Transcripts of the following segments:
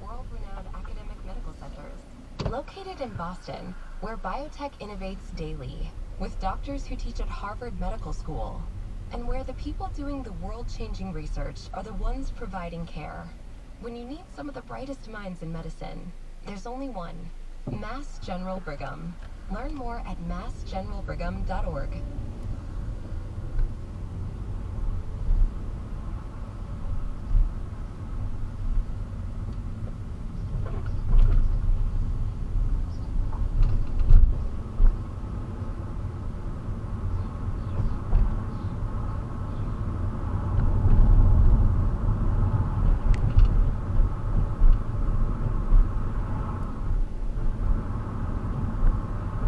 world-renowned academic medical centers. Located in Boston, where biotech innovates daily, with doctors who teach at Harvard Medical School, and where the people doing the world-changing research are the ones providing care. When you need some of the brightest minds in medicine, there's only one, Mass General Brigham. Learn more at massgeneralbrigham.org.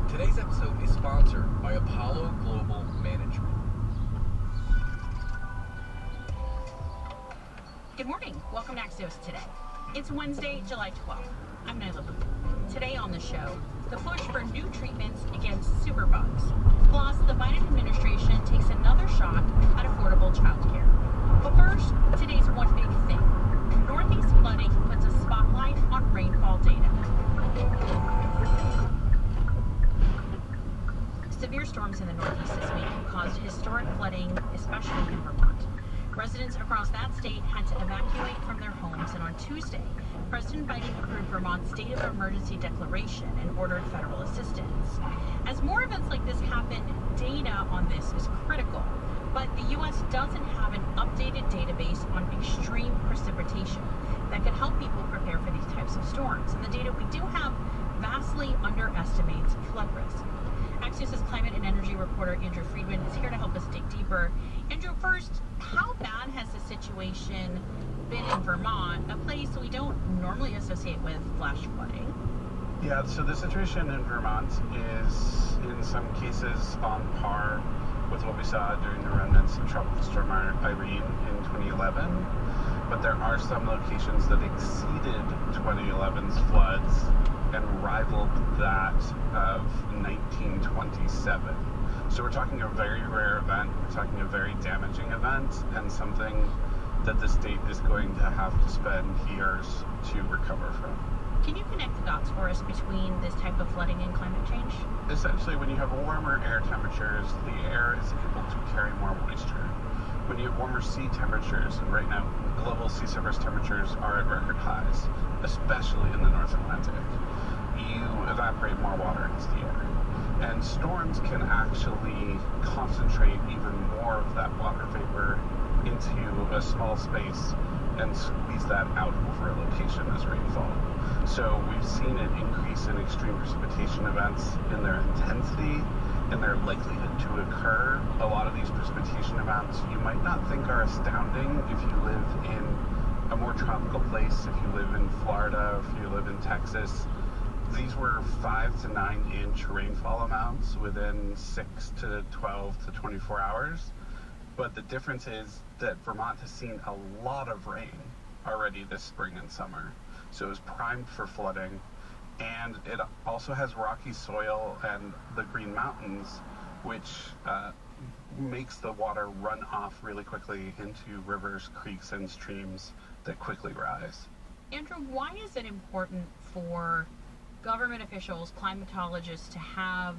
Today's episode is sponsored by Apollo Global Management. Good morning. Welcome to Axios Today. It's Wednesday, July 12th. I'm Nyla Booth. Today on the show, the push for new treatments against superbugs. Plus, the Biden administration takes another shot at affordable childcare. But first, today's one big thing. Northeast flooding puts a spotlight on rainfall data. Severe storms in the Northeast this week caused historic flooding, especially in Vermont. Residents across that state had to evacuate from their homes, and on Tuesday, President Biden approved Vermont's state of emergency declaration and ordered federal assistance. As more events like this happen, data on this is critical, but the U.S. doesn't have an updated database on extreme precipitation that could help people prepare for these types of storms. And the data we do have vastly underestimates flood risk. Axios' climate and energy reporter Andrew Friedman is here to help us dig deeper. Andrew, first, how bad has the situation been in Vermont, a place we don't normally associate with flash flooding? Yeah, so the situation in Vermont is in some cases on par with what we saw during the remnants of Tropical Storm Irene in 2011, but there are some locations that exceeded 2011's floods and rivaled that of 1927. So we're talking a very rare event, we're talking a very damaging event, and something that the state is going to have to spend years to recover from. Can you connect the dots for us between this type of flooding and climate change? Essentially, when you have warmer air temperatures, the air is able to carry more moisture. When you have warmer sea temperatures, and right now global sea surface temperatures are at record highs, especially in the North Atlantic, you evaporate more water into the air. And storms can actually concentrate even more of that water vapor into a small space and squeeze that out over a location as rainfall. So we've seen an increase in extreme precipitation events in their intensity and their likelihood to occur. A lot of these precipitation events you might not think are astounding if you live in a more tropical place, if you live in Florida, if you live in Texas. These were 5 to 9 inch rainfall amounts within 6 to 12 to 24 hours. But the difference is that Vermont has seen a lot of rain already this spring and summer. So it was primed for flooding, and it also has rocky soil and the Green Mountains, which makes the water run off really quickly into rivers, creeks, and streams that quickly rise. Andrew, why is it important for government officials, climatologists, to have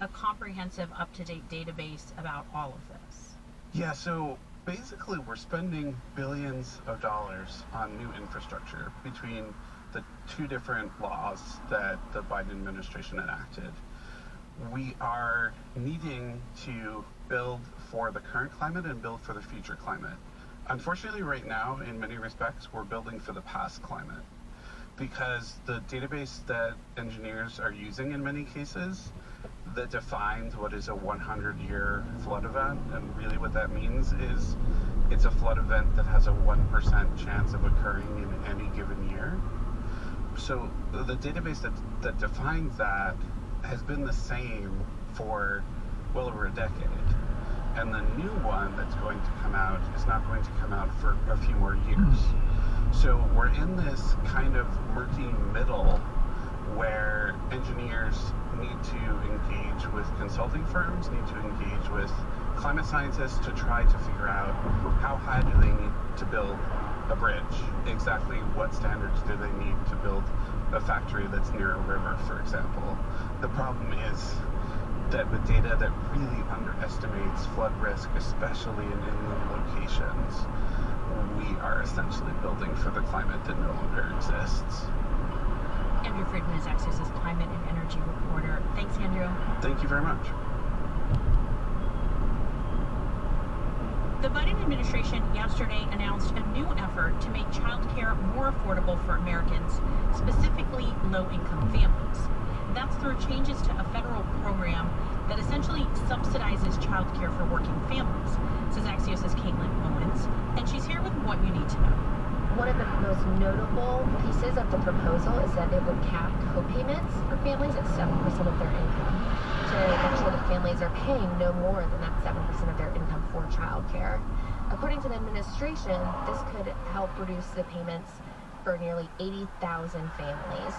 a comprehensive, up-to-date database about all of this? Yeah, so basically we're spending billions of dollars on new infrastructure between the two different laws that the Biden administration enacted. We are needing to build for the current climate and build for the future climate. Unfortunately, right now, in many respects, we're building for the past climate, because the database that engineers are using in many cases that defines what is a 100-year flood event, and really what that means is it's a flood event that has a 1% chance of occurring in any given year. So the database that defines that has been the same for well over a decade. And the new one that's going to come out is not going to come out for a few more years. So we're in this kind of murky middle where engineers need to engage with consulting firms, need to engage with climate scientists to try to figure out how high do they need to build a bridge. Exactly what standards do they need to build a factory that's near a river, for example? The problem is that with data that really underestimates flood risk, especially in inland locations, we are essentially building for the climate that no longer exists. Andrew Friedman is Axios' climate and energy reporter. Thanks, Andrew. Thank you very much. The Biden administration yesterday announced a new effort to make childcare more affordable for Americans, specifically low-income families. That's through changes to a federal program that essentially subsidizes childcare for working families, says Axios' Caitlin Owens, and she's here with what you need to know. One of the most notable pieces of the proposal is that it would cap co-payments for families at 7% of their income to make sure that families are paying no more than that 7% of their income for childcare. According to the administration, this could help reduce the payments for nearly 80,000 families.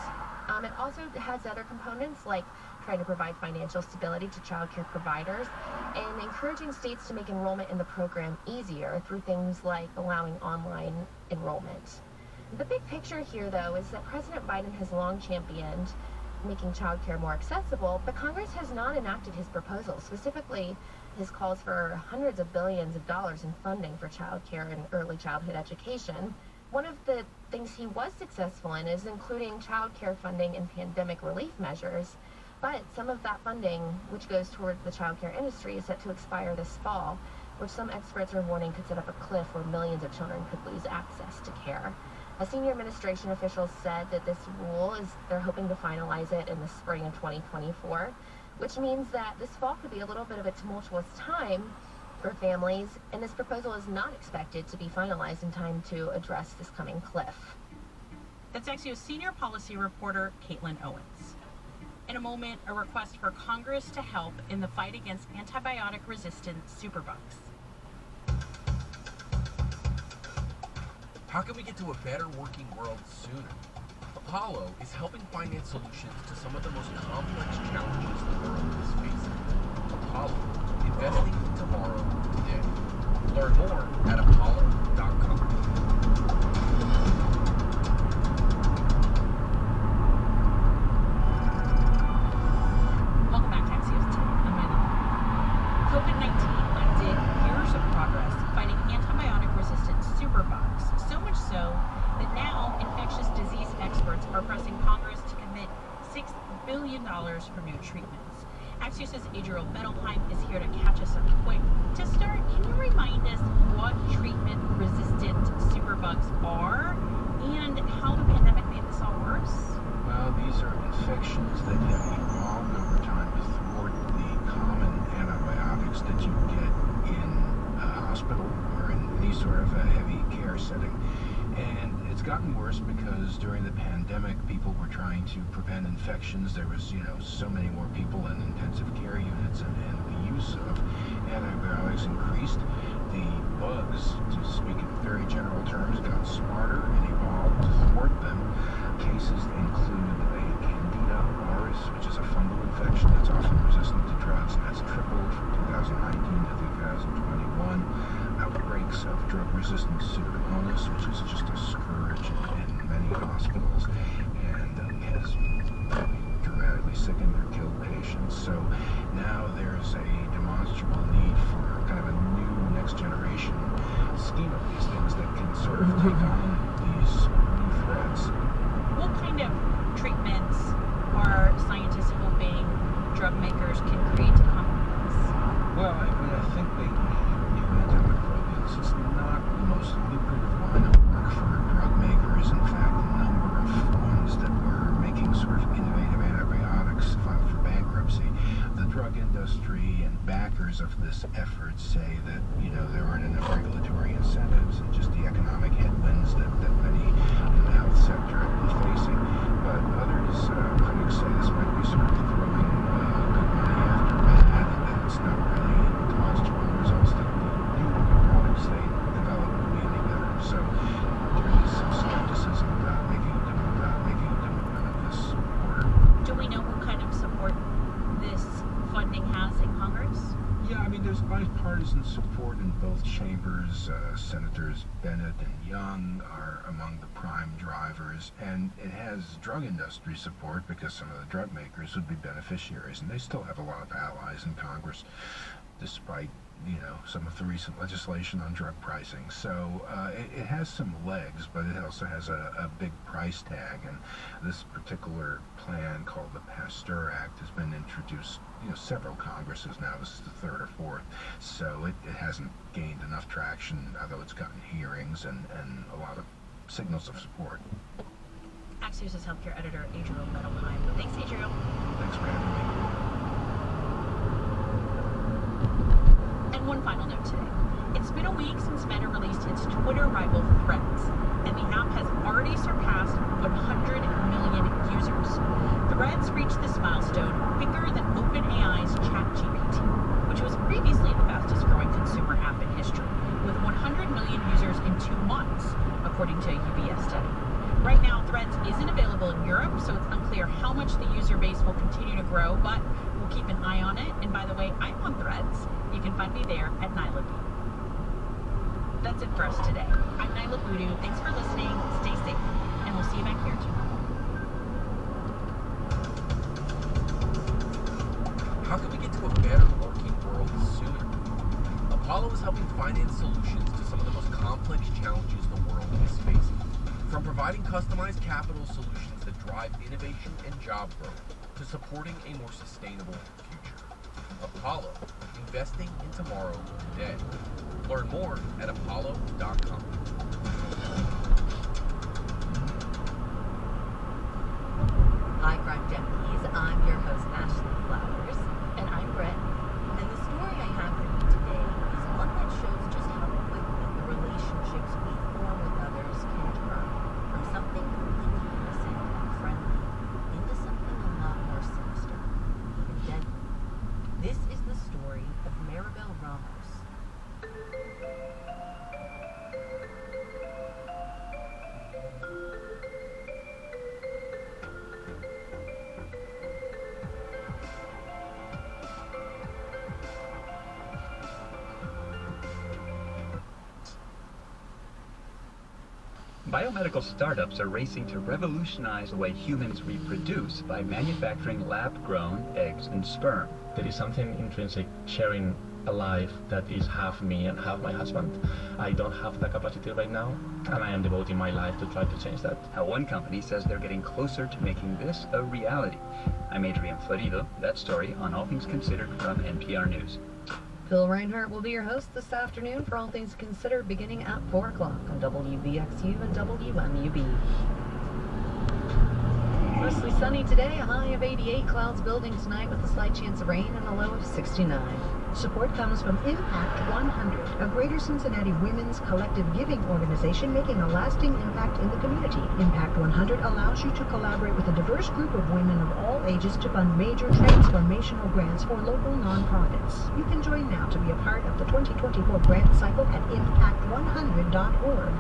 It also has other components like trying to provide financial stability to childcare providers and encouraging states to make enrollment in the program easier through things like allowing online enrollment. The big picture here, though, is that President Biden has long championed making childcare more accessible, but Congress has not enacted his proposal, specifically his calls for hundreds of billions of dollars in funding for childcare and early childhood education. One of the things he was successful in is including child care funding and pandemic relief measures, but some of that funding, which goes towards the child care industry, is set to expire this fall, which some experts are warning could set up a cliff where millions of children could lose access to care. A senior administration official said that this rule they're hoping to finalize it in the spring of 2024, which means that this fall could be a little bit of a tumultuous time for families, and this proposal is not expected to be finalized in time to address this coming cliff. That's Axios senior policy reporter Caitlin Owens. In a moment, a request for Congress to help in the fight against antibiotic-resistant superbugs. How can we get to a better working world sooner? Apollo is helping finance solutions to some of the most complex challenges the world is facing. Apollo, investing in tomorrow today. Learn more at apollo.com. Welcome back to Axios Today. I'm Amanda. COVID-19 undid years of progress fighting antibiotic-resistant superbugs, so much so that now infectious disease experts are pressing Congress to commit $6 billion for new treatments. Axios' Adriel Bettelheim is here to catch us up quick. To start, can you remind us what treatment-resistant superbugs are and how the pandemic made this all worse? Well, these are infections that have evolved over time to thwart the common antibiotics that you get in a hospital or in any sort of a heavy care setting. And it's gotten worse because during the pandemic, people were trying to prevent infections. There was, so many more people in intensive care units, and the use of antibiotics increased. The bugs, to speak in very general terms, got smarter and evolved to thwart them. Cases include a Candida auris, which is a fungal infection that's often resistant to drugs, and that's tripled from 2019 to 2021. Outbreaks of drug-resistant pseudomonas, which is just a scourge in many hospitals, and has dramatically sickened or killed patients. So now there's a demonstrable need for kind of a new next generation scheme of these things that can sort of take on these new threats. What kind of treatments are scientists hoping drug makers can create to combat this? Well, I think they need new antimicrobials. It's not the most lucrative line of work for drug makers. In fact, a number of ones that were making sort of innovative antibiotics filed for bankruptcy. The drug industry and backers of this effort say that, there aren't enough regulatory incentives and just the economic headwinds that many in the health sector have been facing. But others, critics say this might be sort of throwing good money after bad, and that it's not really demonstrable results that the new products they develop will be any better. So there is some skepticism about making a commitment of this order. Do we know what kind of support this funding has in Congress? Yeah, there's bipartisan support in both chambers. Senators Bennett and Young are among the prime drivers, and it has drug industry support because some of the drug makers would be beneficiaries, and they still have a lot of allies in Congress, despite some of the recent legislation on drug pricing. So it has some legs, but it also has a big price tag. And this particular plan, called the Pasteur Act, has been introduced several Congresses now. This is the third or fourth. So it hasn't gained enough traction, although it's gotten hearings and a lot of signals of support. Axios' healthcare editor, Adriel Bettelheim. Thanks, Adriel. Thanks for having me. And one final note today. It's been a week since Meta released its Twitter rival Threads, and the app has already surpassed 100 million users. Threads reached this milestone quicker than OpenAI's ChatGPT, which was previously the fastest growing consumer app in history, with 100 million users in 2 months, according to a UBS study. Right now, Threads isn't available in Europe, so it's unclear how much the user base will continue to grow, but we'll keep an eye on it. And by the way, I'm on Threads. You can find me there at Nyla B. That's it for us today. I'm Nyla Voodoo. Thanks for listening. Stay safe, and we'll see you back here tomorrow. How can we get to a better working world sooner? Apollo is helping finance solutions to some of the most complex challenges the world is facing. From providing customized capital solutions that drive innovation and job growth to supporting a more sustainable future. Apollo, investing in tomorrow today. Learn more at apollo.com. Hi, Crime Junkies. I'm your host, Ashley Flowers. And I'm Brett. And the story I have for you today is one that shows just how quickly the relationships we form with others can turn from something completely innocent and friendly into something a lot more sinister, even deadly. This is the story of Maribel Ramos. Biomedical startups are racing to revolutionize the way humans reproduce by manufacturing lab-grown eggs and sperm. There is something intrinsic sharing a life that is half me and half my husband. I don't have the capacity right now, and I am devoting my life to try to change that. Now, one company says they're getting closer to making this a reality. I'm Adrian Florido. That story on All Things Considered from NPR News. Phil Reinhart will be your host this afternoon for All Things Considered, beginning at 4 o'clock on WBXU and WMUB. Mostly sunny today, a high of 88, clouds building tonight with a slight chance of rain and a low of 69. Support comes from Impact 100, a Greater Cincinnati women's collective giving organization making a lasting impact in the community. Impact 100 allows you to collaborate with a diverse group of women of all ages to fund major transformational grants for local nonprofits. You can join now to be a part of the 2024 grant cycle at impact100.org.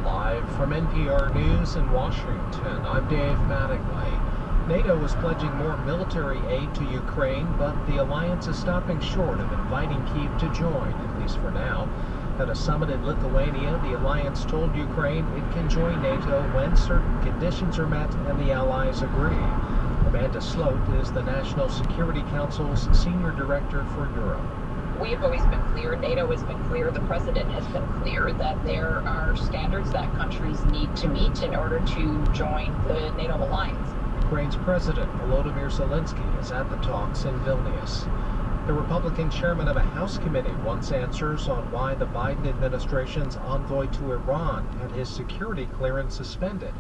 Live from NPR News in Washington, I'm Dave Mattingly. NATO is pledging more military aid to Ukraine, but the alliance is stopping short of inviting Kyiv to join, at least for now. At a summit in Lithuania, the alliance told Ukraine it can join NATO when certain conditions are met and the allies agree. Amanda Sloat is the National Security Council's Senior Director for Europe. We have always been clear, NATO has been clear, the President has been clear that there are standards that countries need to meet in order to join the NATO alliance. Ukraine's President Volodymyr Zelensky is at the talks in Vilnius. The Republican chairman of a House committee wants answers on why the Biden administration's envoy to Iran had his security clearance suspended.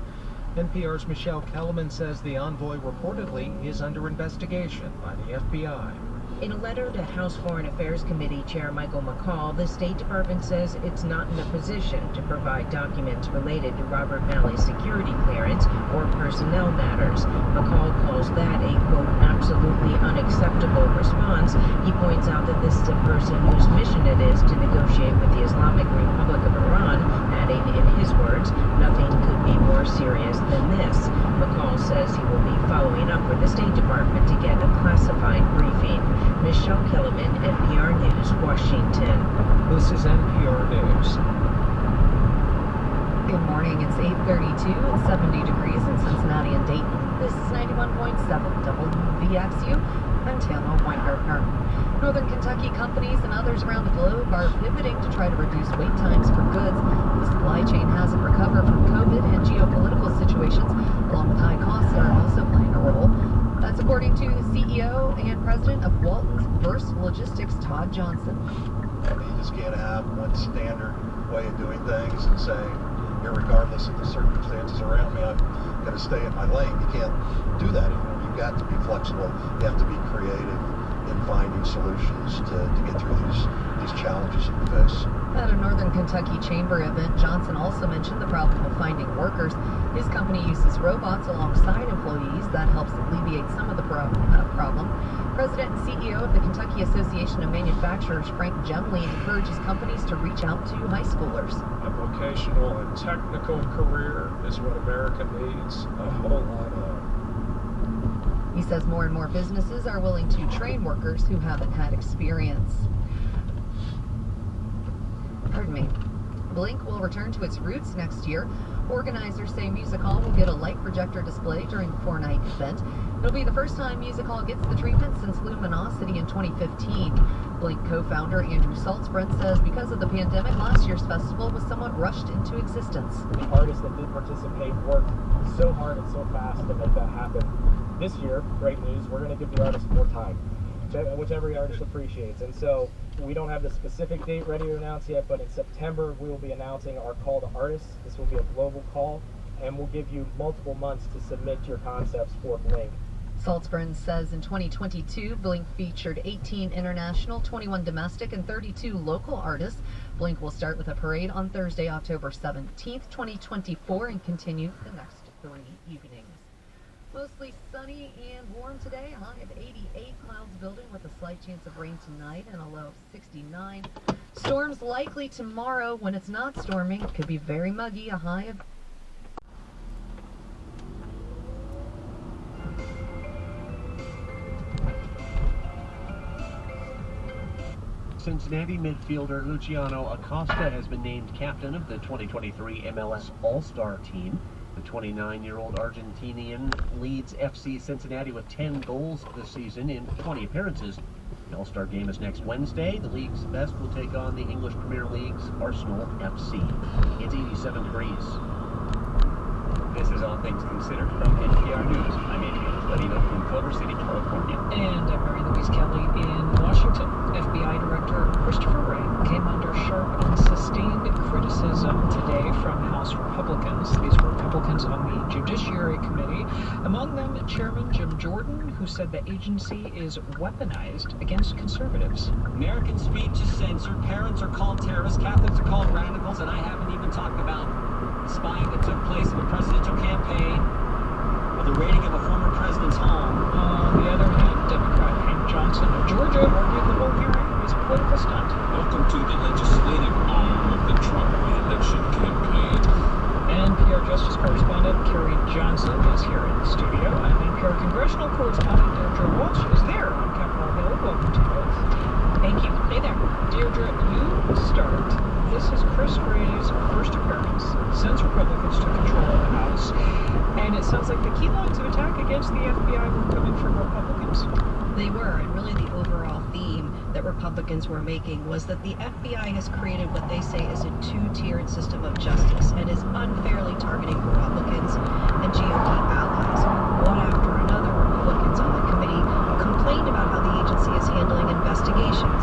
NPR's Michelle Kellerman says the envoy reportedly is under investigation by the FBI. In a letter to House Foreign Affairs Committee Chair Michael McCall, the State Department says it's not in a position to provide documents related to Robert Malley's security clearance or personnel matters. McCall calls that a, quote, absolutely unacceptable response. He points out that this is a person whose mission it is to negotiate with the Islamic Republic of Iran, adding, in his words, nothing could be more serious than this. McCall says he will be following up with the State Department to get a classified briefing. Michelle Kellerman, NPR News, Washington. This is NPR News. Good morning. It's 8:32 and 70 degrees in Cincinnati and Dayton. This is 91.7 WVXU. I'm Tana Weingartner. Northern Kentucky companies and others around the globe are pivoting to try to reduce wait times for goods. The supply chain hasn't recovered from COVID and geopolitical situations, along with high costs that are also playing a role. That's according to the CEO and president of Walton's Burst Logistics, Todd Johnson. You just can't have one standard way of doing things and saying, regardless of the circumstances around me, I'm going to stay in my lane. You can't do that anymore. You've got to be flexible. You have to be creative in finding solutions to get through these challenges that we face. At a Northern Kentucky Chamber event, Johnson also mentioned the problem of finding workers. His company uses robots alongside employees. That helps alleviate some of the problem. President and CEO of the Kentucky Association of Manufacturers, Frank Gemley, encourages companies to reach out to high schoolers. A vocational and technical career is what America needs a whole lot of. He says more and more businesses are willing to train workers who haven't had experience. Pardon me. Blink will return to its roots next year. Organizers say Music Hall will get a light projector display during the 4-night event. It'll be the first time Music Hall gets the treatment since Luminosity in 2015. Blink co-founder Andrew Saltzbrand says because of the pandemic, last year's festival was somewhat rushed into existence. The artists that did participate worked so hard and so fast to make that happen. This year, great news, we're going to give the artists more time, which every artist appreciates. And so we don't have the specific date ready to announce yet, but in September we will be announcing our call to artists. This will be a global call, and we'll give you multiple months to submit your concepts for Blink. Saltzbrand says in 2022, Blink featured 18 international, 21 domestic, and 32 local artists. Blink will start with a parade on Thursday, October 17th, 2024, and continue the next 3 evenings. Mostly sunny and warm today, a high of 88, clouds building with a slight chance of rain tonight and a low of 69. Storms likely tomorrow. When it's not storming, it could be very muggy, a high of... Cincinnati midfielder Luciano Acosta has been named captain of the 2023 MLS All-Star team. The 29-year-old Argentinian leads FC Cincinnati with 10 goals this season in 20 appearances. The All-Star game is next Wednesday. The league's best will take on the English Premier League's Arsenal FC. It's 87 degrees. This is All Things Considered from NPR News. I'm Adrian Fladino from Culver City, California. And I'm Mary Louise Kelly in Washington. FBI Director Christopher Wray came under sharp and sustained criticism today from House Republicans. These were Republicans on the Judiciary Committee. Among them, Chairman Jim Jordan, who said the agency is weaponized against conservatives. American speech is censored. Parents are called terrorists. Catholics are called radicals. And I haven't even talked about the spying that took place in the presidential campaign or the raiding of a former president's home. On the other hand, Democrat Hank Johnson of Georgia argued the whole hearing was a political stunt. Welcome to the legislative arm of the Trump re-election campaign. NPR Justice Correspondent Carrie Johnson is here in the studio, and NPR Congressional Correspondent Deirdre Walsh is there on Capitol Hill. Welcome to both. Thank you. Hey there. Deirdre, you start. This is Chris Wray's first appearance since Republicans took control of the House, and it sounds like the key lines of attack against the FBI were coming from Republicans. They were, and really the overall theme that Republicans were making was that the FBI has created what they say is a two-tiered system of justice and is unfairly targeting Republicans and GOP allies. One after another, Republicans on the committee complained about how the agency is handling investigations,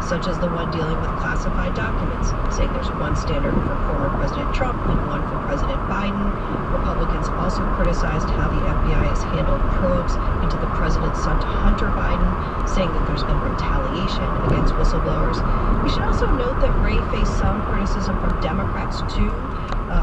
such as the one dealing with classified documents, saying there's one standard for former President Trump and one for President Biden. Republicans also criticized how the FBI has handled probes into the president's son to Hunter Biden, saying that there's been retaliation against whistleblowers. We should also note that Wray faced some criticism from Democrats, too,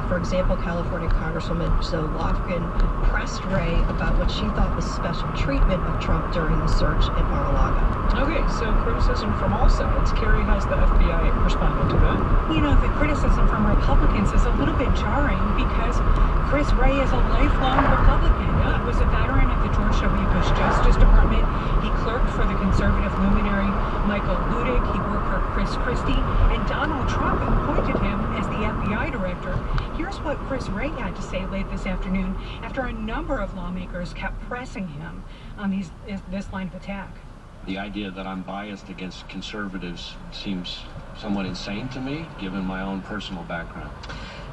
For example, California Congresswoman Zoe Lofgren pressed Ray about what she thought was special treatment of Trump during the search in Mar-a-Lago. Okay, so criticism from all sides. Carrie, has the FBI responded to that? You know, the criticism from Republicans is a little bit jarring because Chris Wray is a lifelong Republican. He was a veteran of the George W. Bush Justice Department. He clerked for the conservative luminary Michael Ludig. He worked for Chris Christie, and Donald Trump appointed him as the FBI director. Here's what Chris Wray had to say late this afternoon after a number of lawmakers kept pressing him on this line of attack. The idea that I'm biased against conservatives seems somewhat insane to me, given my own personal background.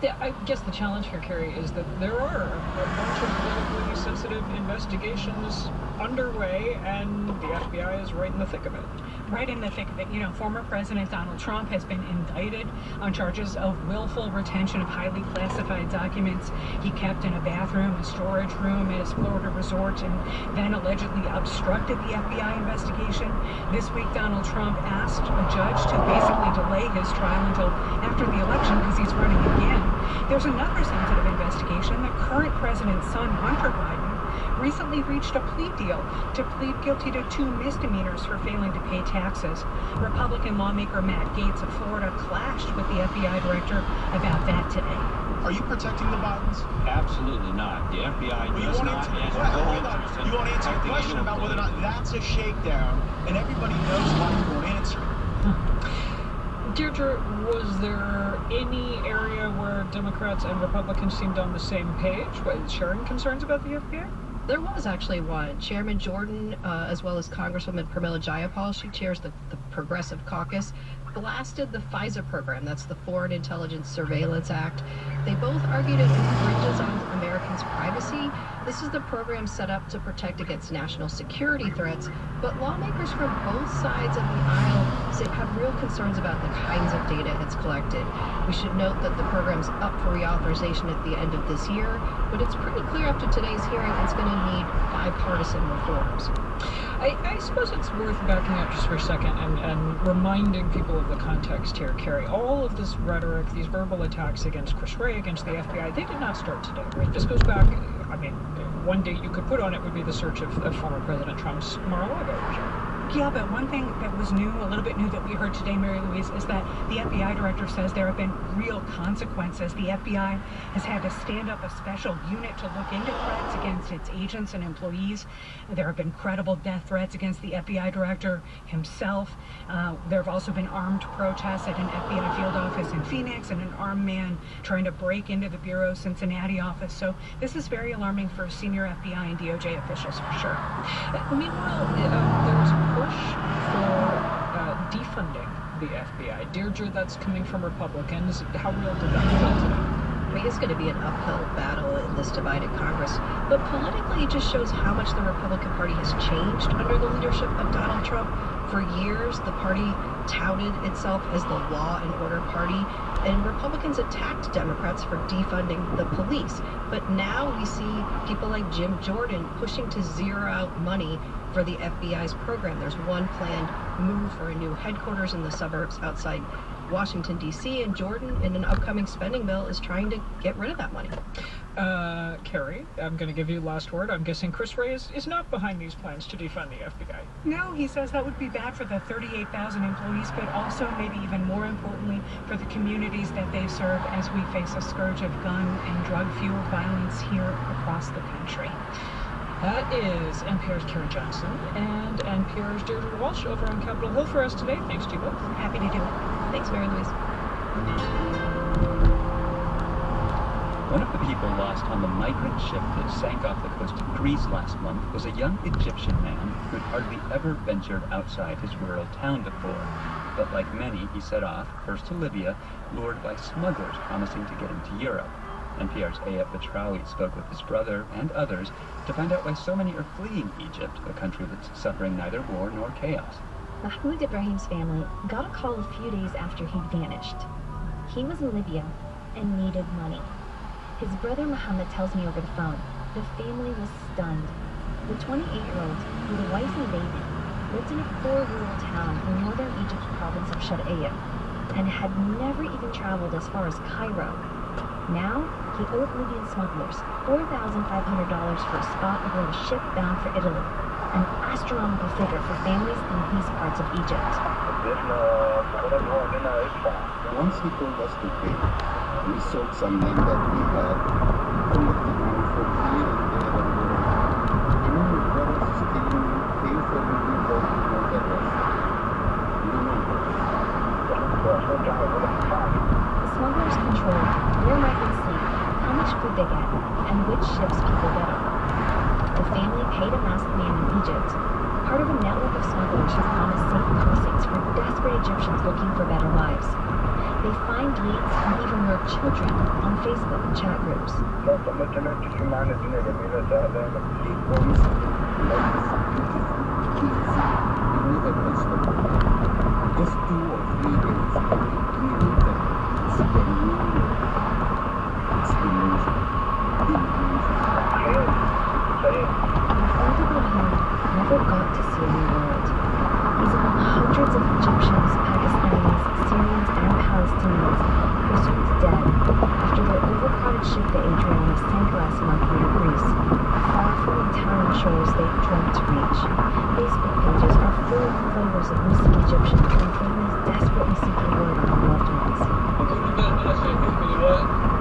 Yeah, I guess the challenge here, Carrie, is that there are a bunch of politically sensitive investigations underway, and the FBI is right in the thick of it. Right in the thick of it. You know, former President Donald Trump has been indicted on charges of willful retention of highly classified documents he kept in a bathroom, a storage room at his Florida resort, and then allegedly obstructed the FBI investigation. This week, Donald Trump asked a judge to basically delay his trial until after the election because he's running again. There's another sensitive investigation. The current president's son, Hunter Biden, recently reached a plea deal to plead guilty to 2 misdemeanors for failing to pay taxes. Republican lawmaker Matt Gaetz of Florida clashed with the FBI director about that today. Are you protecting the Bidens? Absolutely not. The FBI does not. You won't answer the question about whether or not that's a shakedown, and everybody knows why you won't answer. Deirdre, was there any area where Democrats and Republicans seemed on the same page, sharing concerns about the FBI? There was actually one. Chairman Jordan, as well as Congresswoman Pramila Jayapal, she chairs the Progressive Caucus, blasted the FISA program. That's the Foreign Intelligence Surveillance Act. They both argued it infringes on Americans' privacy. This is the program set up to protect against national security threats, but lawmakers from both sides of the aisle have real concerns about the kinds of data it's collected. We should note that the program's up for reauthorization at the end of this year, but it's pretty clear after today's hearing it's going to need bipartisan reforms. I suppose it's worth backing up just for a second and reminding people of the context here, Carrie. All of this rhetoric, these verbal attacks against Chris Wray, against the FBI, they did not start today, right? This goes back, I mean, one date you could put on it would be the search of former President Trump's Mar-a-Lago regime. Yeah, but one thing that was new, a little bit new that we heard today, Mary Louise, is that the FBI director says there have been real consequences. The FBI has had to stand up a special unit to look into threats against its agents and employees. There have been credible death threats against the FBI director himself. There have also been armed protests at an FBI field office in Phoenix and an armed man trying to break into the Bureau's Cincinnati office. So this is very alarming for senior FBI and DOJ officials for sure. Meanwhile, there was a push for defunding the FBI. Deirdre, that's coming from Republicans. How real did that feel today? I mean, it's going to be an uphill battle in this divided Congress, but politically it just shows how much the Republican Party has changed under the leadership of Donald Trump. For years, the party touted itself as the law and order party, and Republicans attacked Democrats for defunding the police. But now we see people like Jim Jordan pushing to zero out money for the FBI's program. There's one planned move for a new headquarters in the suburbs outside Washington, D.C., and Jordan, in an upcoming spending bill, is trying to get rid of that money. Carrie, I'm going to give you last word. I'm guessing Chris Wray is not behind these plans to defund the FBI. No, he says that would be bad for the 38,000 employees, but also, maybe even more importantly, for the communities that they serve as we face a scourge of gun and drug-fueled violence here across the country. That is NPR's Carrie Johnson and NPR's Deirdre Walsh over on Capitol Hill for us today. Thanks to you both. Happy to do it. Thanks, Mary Louise. One of the people lost on the migrant ship that sank off the coast of Greece last month was a young Egyptian man who'd hardly ever ventured outside his rural town before. But like many, he set off, first to Libya, lured by smugglers promising to get him to Europe. NPR's Ayat Batrawi spoke with his brother and others to find out why so many are fleeing Egypt, a country that's suffering neither war nor chaos. Mahmoud Ibrahim's family got a call a few days after he'd vanished. He was in Libya and needed money. His brother Mohammed tells me over the phone, the family was stunned. The 28-year-old, with a wife and baby, lived in a poor rural town in northern Egypt's province of Shar'iyya and had never even traveled as far as Cairo. Now, he owed Libyan smugglers $4,500 for a spot aboard a ship bound for Italy, an astronomical figure for families in these parts of Egypt. Once he told us to pay, we sold some land that we had, collected money for here and there and there. And then we brought us still pay for the people who know the rest. The smugglers controlled where migrants sleep, how much food they get, and which ships people get on. The family paid a masked man in Egypt, part of a network of smugglers who promised safe crossings for desperate Egyptians looking for better lives. They find leads and even lure children on Facebook and chat groups. He promised like beautiful kids in the festival. Just 2 or 3 days, and we clearly that it's the new year. It's the music. Affordable home never got to see a new world. He's among hundreds of Egyptians, Pakistanis, Syrians, and Palestinians presumed dead after their overcrowded ship, the Adriana, sank last month near Greece, far from the Italian shores they dreamt to reach. Facebook pages are full of photos of missing Egyptians and families desperately seeking word on their loved ones.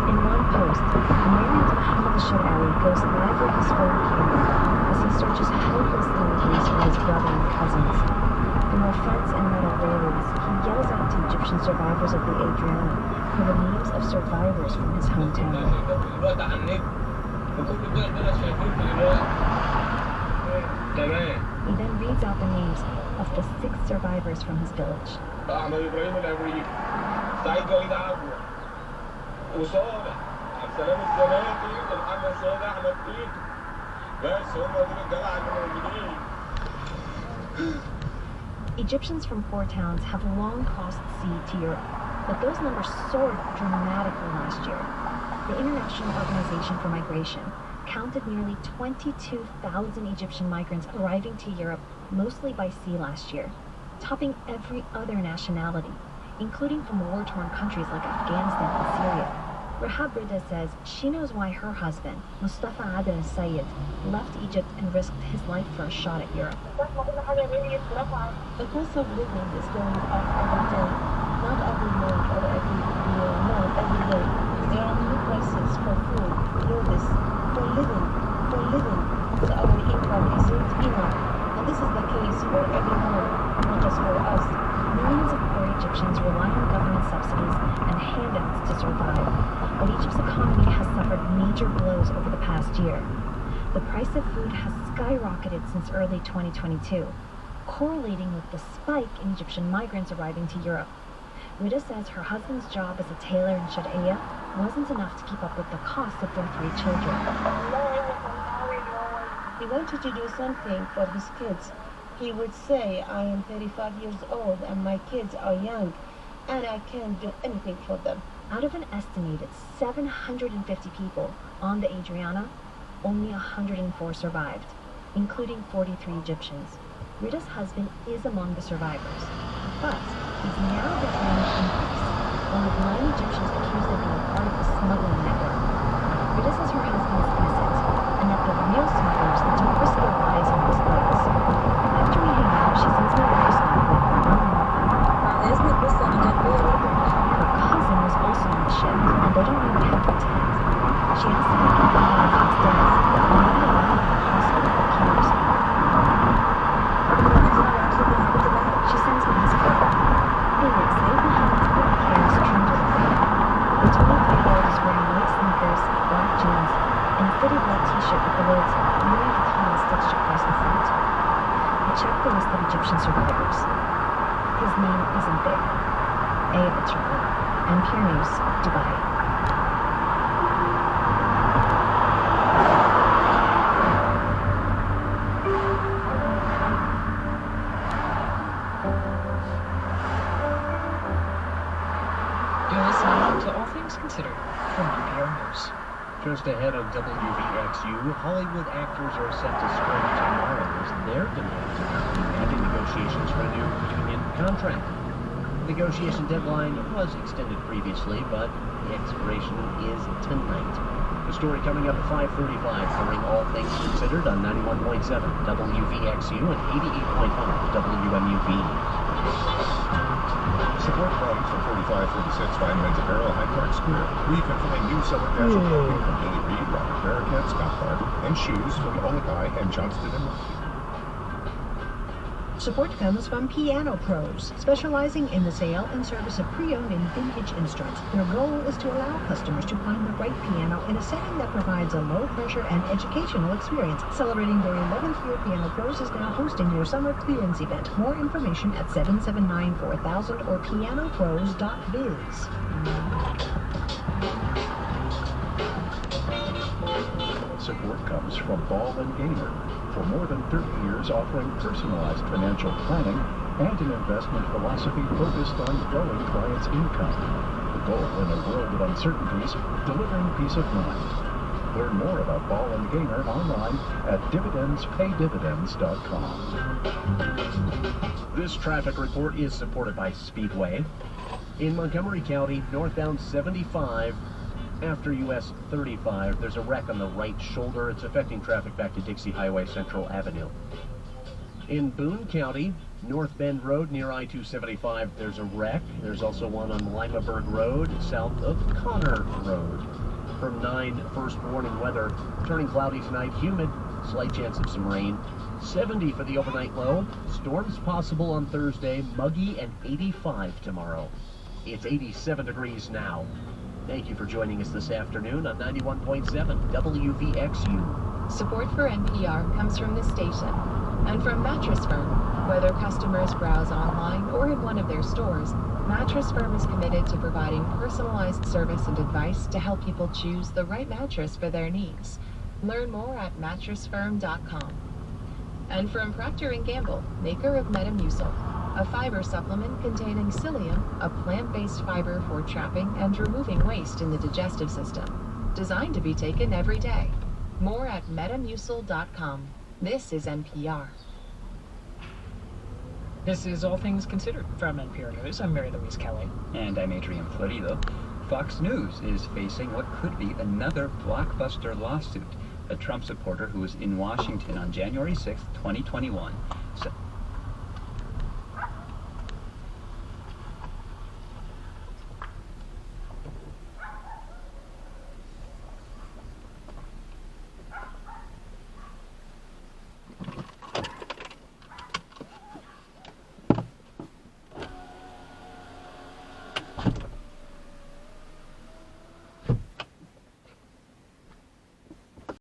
In one post, a man named Mohammed Shadali goes live with his phone camera as he searches helplessly in Greece for his brother and cousins. From the fence and metal railings, he yells out to Egyptian survivors of the Adriana for the names of survivors from his hometown. He then reads out the names of the 6 survivors from his village. Egyptians from poor towns have long crossed the sea to Europe, but those numbers soared dramatically last year. The International Organization for Migration counted nearly 22,000 Egyptian migrants arriving to Europe, mostly by sea last year, topping every other nationality, including from war-torn countries like Afghanistan and Syria. Rahab Rida says she knows why her husband, Mustafa Adel Sayed, left Egypt and risked his life for a shot at Europe. The cost of living is going up every day, not every month or every year, no, every day. There are new prices for food, clothes, for living. So our income isn't enough. And this is the case for everyone, not just for us. Millions of poor Egyptians rely on government subsidies and handouts to survive, but Egypt's economy has suffered major blows over the past year. The price of food has skyrocketed since early 2022, correlating with the spike in Egyptian migrants arriving to Europe. Rita says her husband's job as a tailor in Sharjah wasn't enough to keep up with the cost of their 3 children. He wanted to do something for his kids. He would say, I am 35 years old and my kids are young and I can't do anything for them. Out of an estimated 750 people on the Adriana, only 104 survived, including 43 Egyptians. Rita's husband is among the survivors, but he's now detained in Greece, one of 9 Egyptians accused of being part of the smuggling network. Rita says her husband is innocent, and that the real smugglers don't risk their lives on his boats. After we hang out, she sends me a voice note with her mom. Her cousin was also on the ship, and they don't know what happened to him. She asked if I can find out if he's dead, or maybe arrive at the hospital for cares. She sends me his photo. Anyway, Saeed Mohammed's black hair is trimmed with a fade. The 23-year-old is wearing white sneakers, black jeans, and a fitted white t-shirt with the words Louis Vuitton stitched across the front. I checked the list of Egyptian survivors. His name isn't there. It's wrong. NPR News, Dubai. You're listening to All Things Considered from NPR News. Just ahead on WVXU, Hollywood actors are set to strike tomorrow as their demands are demanding negotiations for a new union contract. Negotiation deadline was extended previously, but the expiration is tonight. The story coming up at 5:35 during All Things Considered on 91.7 WVXU and 88.5 WMUV. Support comes from 4546 Vineman's Apparel, Hyde Park Square. We've been filming new summer casual clothing from Billy Reed, Robert Barracat, Scott Clark, and shoes from Olakai and Johnston and Murphy. Support comes from Piano Pros, specializing in the sale and service of pre-owned and vintage instruments. Their goal is to allow customers to find the right piano in a setting that provides a low-pressure and educational experience. Celebrating their 11th year, Piano Pros is now hosting their summer clearance event. More information at 779-4000 or pianopros.biz. Support comes from Ball & Gamer. For more than 30 years offering personalized financial planning and an investment philosophy focused on growing clients' income. The goal in a world of uncertainties, delivering peace of mind. Learn more about Ball & Gamer online at dividendspaydividends.com. This traffic report is supported by Speedway. In Montgomery County, northbound 75, after US 35, there's a wreck on the right shoulder. It's affecting traffic back to Dixie Highway Central Avenue. In Boone County, North Bend Road near I-275, there's a wreck. There's also one on Limaberg Road, south of Connor Road. From 9, first warning weather. Turning cloudy tonight, humid, slight chance of some rain. 70 for the overnight low. Storms possible on Thursday, muggy and 85 tomorrow. It's 87 degrees now. Thank you for joining us this afternoon on 91.7 WVXU. Support for NPR comes from this station and from Mattress Firm. Whether customers browse online or in one of their stores, Mattress Firm is committed to providing personalized service and advice to help people choose the right mattress for their needs. Learn more at mattressfirm.com. And from Procter & Gamble, maker of Metamucil, a fiber supplement containing psyllium, a plant-based fiber for trapping and removing waste in the digestive system, designed to be taken every day. More at metamucil.com. This is NPR. This is All Things Considered from NPR News. I'm Mary Louise Kelly. And I'm Adrian Florido. Fox News is facing what could be another blockbuster lawsuit. A Trump supporter who was in Washington on January 6, 2021,